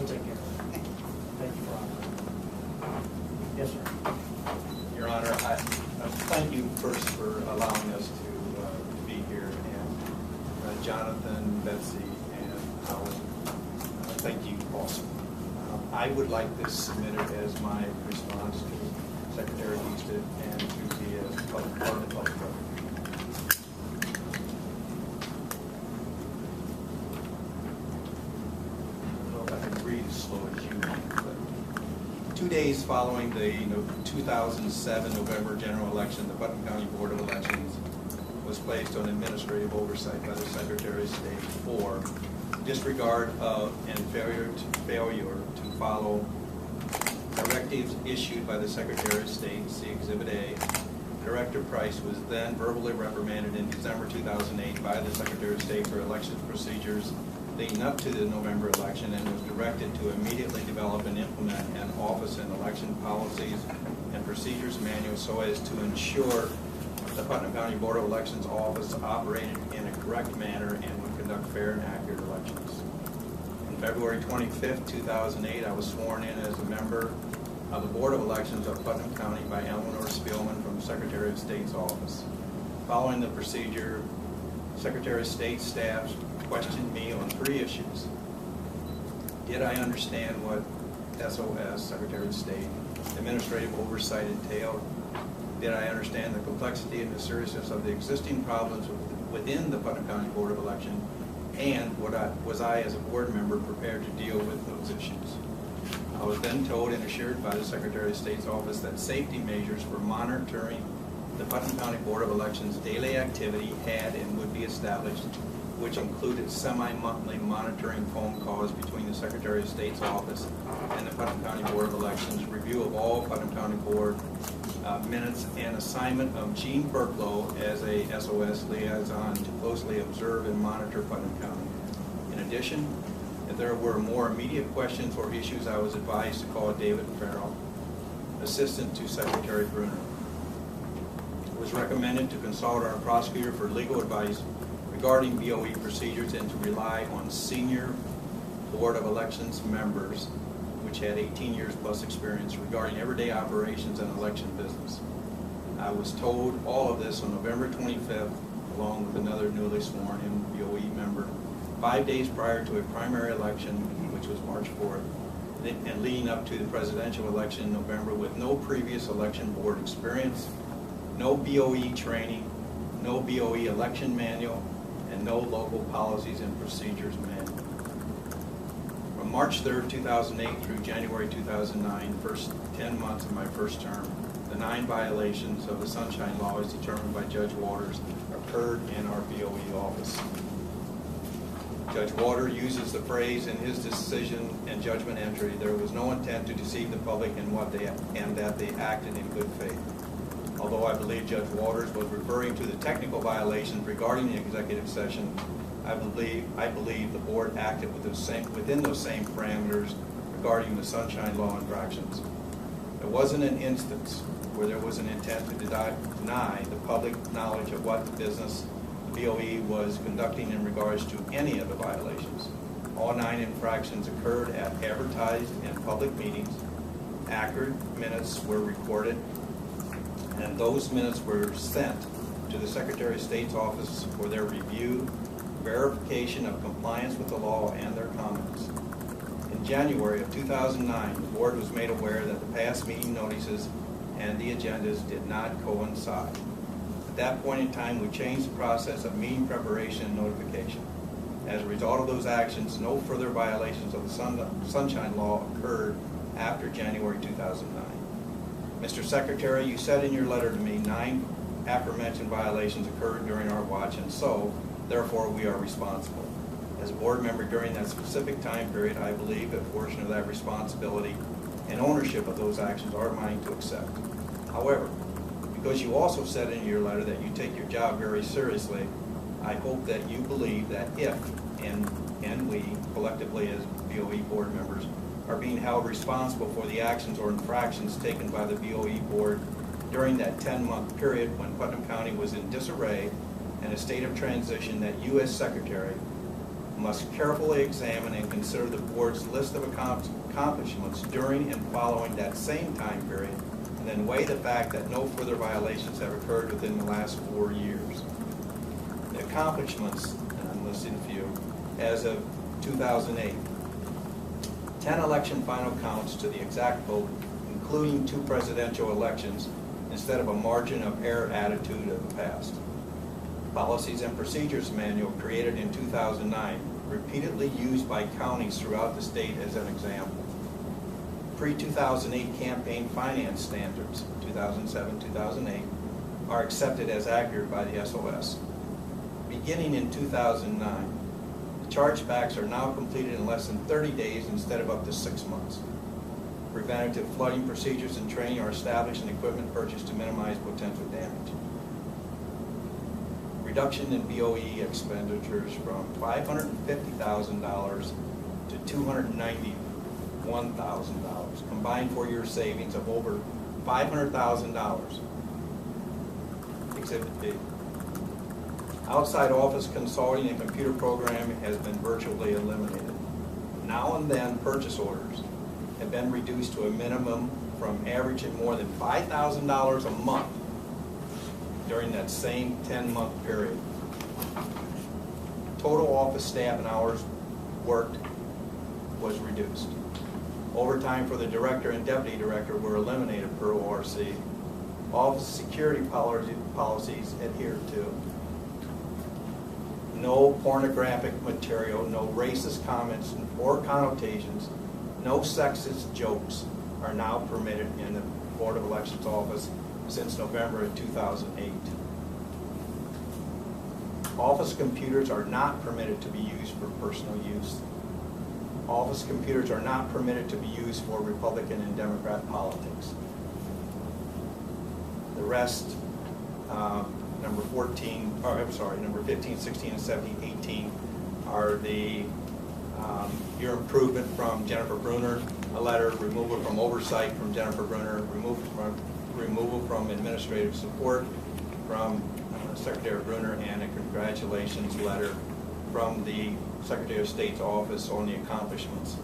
We'll take care of it. Thank you, Ron. Yes, sir. Your Honor, I thank you first for allowing us to be here, and Jonathan, Betsy, and Howard, thank you also. I would like this submitted as my response to Secretary Husted and to the part of the public record. I don't know if I can read as slow as you can, but 2 days following the 2007 November general election, the Putnam County Board of Elections was placed on administrative oversight by the Secretary of State for disregard of and failure to follow directives issued by the Secretary of State, see Exhibit A. Director Price was then verbally reprimanded in December 2008 by the Secretary of State for election procedures leading up to the November election, and was directed to immediately develop and implement an office and election policies and procedures manual so as to ensure the Putnam County Board of Elections office operated in a correct manner and would conduct fair and accurate elections. On February 25th, 2008, I was sworn in as a member of the Board of Elections of Putnam County by Eleanor Spielman from Secretary of State's office. Following the procedure, Secretary of State staff questioned me on 3 issues. Did I understand what SOS, Secretary of State, administrative oversight entailed? Did I understand the complexity and the seriousness of the existing problems within the Putnam County Board of Election? And was I, as a board member, prepared to deal with those issues? I was then told and assured by the Secretary of State's office that safety measures for monitoring the Putnam County Board of Elections' daily activity had and would be established, which included semi-monthly monitoring phone calls between the Secretary of State's office and the Putnam County Board of Elections, review of all Putnam County Board minutes, and assignment of Gene Burklow as a SOS liaison to closely observe and monitor Putnam County. In addition, if there were more immediate questions or issues, I was advised to call David Farrell, Assistant to Secretary Bruner. It was recommended to consult our prosecutor for legal advice regarding BOE procedures and to rely on senior Board of Elections members, which had 18 years plus experience regarding everyday operations and election business. I was told all of this on November 25th, along with another newly sworn in BOE member, 5 days prior to a primary election, which was March 4th, and leading up to the presidential election in November, with no previous election board experience, no BOE training, no BOE election manual, and no local policies and procedures manual. From March 3rd, 2008 through January 2009, first 10 months of my first term, the 9 violations of the Sunshine Law as determined by Judge Waters occurred in our BOE office. Judge Waters uses the phrase in his decision and judgment entry, there was no intent to deceive the public and that they acted in good faith. Although I believe Judge Waters was referring to the technical violations regarding the executive session, I believe the board acted within those same parameters regarding the Sunshine Law infractions. There wasn't an instance where there was an intent to deny the public knowledge of what the business the BOE was conducting in regards to any of the violations. All 9 infractions occurred at advertised and public meetings. Accurate minutes were recorded, and those minutes were sent to the Secretary of State's office for their review, verification of compliance with the law, and their comments. In January of 2009, the board was made aware that the past meeting notices and the agendas did not coincide. At that point in time, we changed the process of meeting preparation and notification. As a result of those actions, no further violations of the Sunshine Law occurred after January 2009. Mr. Secretary, you said in your letter to me 9 aforementioned violations occurred during our watch, and so, therefore, we are responsible. As a board member during that specific time period, I believe a portion of that responsibility and ownership of those actions are mine to accept. However, because you also said in your letter that you take your job very seriously, I hope that you believe that if, and we, collectively as BOE board members, are being held responsible for the actions or infractions taken by the BOE board during that 10-month period when Putnam County was in disarray and a state of transition, that you as Secretary must carefully examine and consider the board's list of accomplishments during and following that same time period, and then weigh the fact that no further violations have occurred within the last 4 years. The accomplishments, and I'm listing a few, as of 2008. 10 election final counts to the exact vote, including 2 presidential elections, instead of a margin of error attitude of the past. Policies and Procedures Manual created in 2009, repeatedly used by counties throughout the state as an example. Pre-2008 campaign finance standards, 2007-2008, are accepted as accurate by the SOS. Beginning in 2009, the chargebacks are now completed in less than 30 days instead of up to 6 months. Preventative flooding procedures and training are established and equipment purchased to minimize potential damage. Reduction in BOE expenditures from $550,000 to $291,000, combined 4-year savings of over $500,000. Exhibit B. Outside office consulting and computer programming has been virtually eliminated. Now and then purchase orders have been reduced to a minimum from averaging more than $5,000 a month during that same 10-month period. Total office staff and hours worked was reduced. Overtime for the director and deputy director were eliminated per ORC. Office security policies adhered to. No pornographic material, no racist comments or connotations, no sexist jokes are now permitted in the Board of Elections office since November of 2008. Office computers are not permitted to be used for personal use. Office computers are not permitted to be used for Republican and Democrat politics. The rest, number 15, 16, and 17, 18 are the your improvement from Jennifer Bruner, a letter, removal from oversight from Jennifer Bruner, removal from administrative support from Secretary Bruner, and a congratulations letter from the Secretary of State's office on the accomplishments.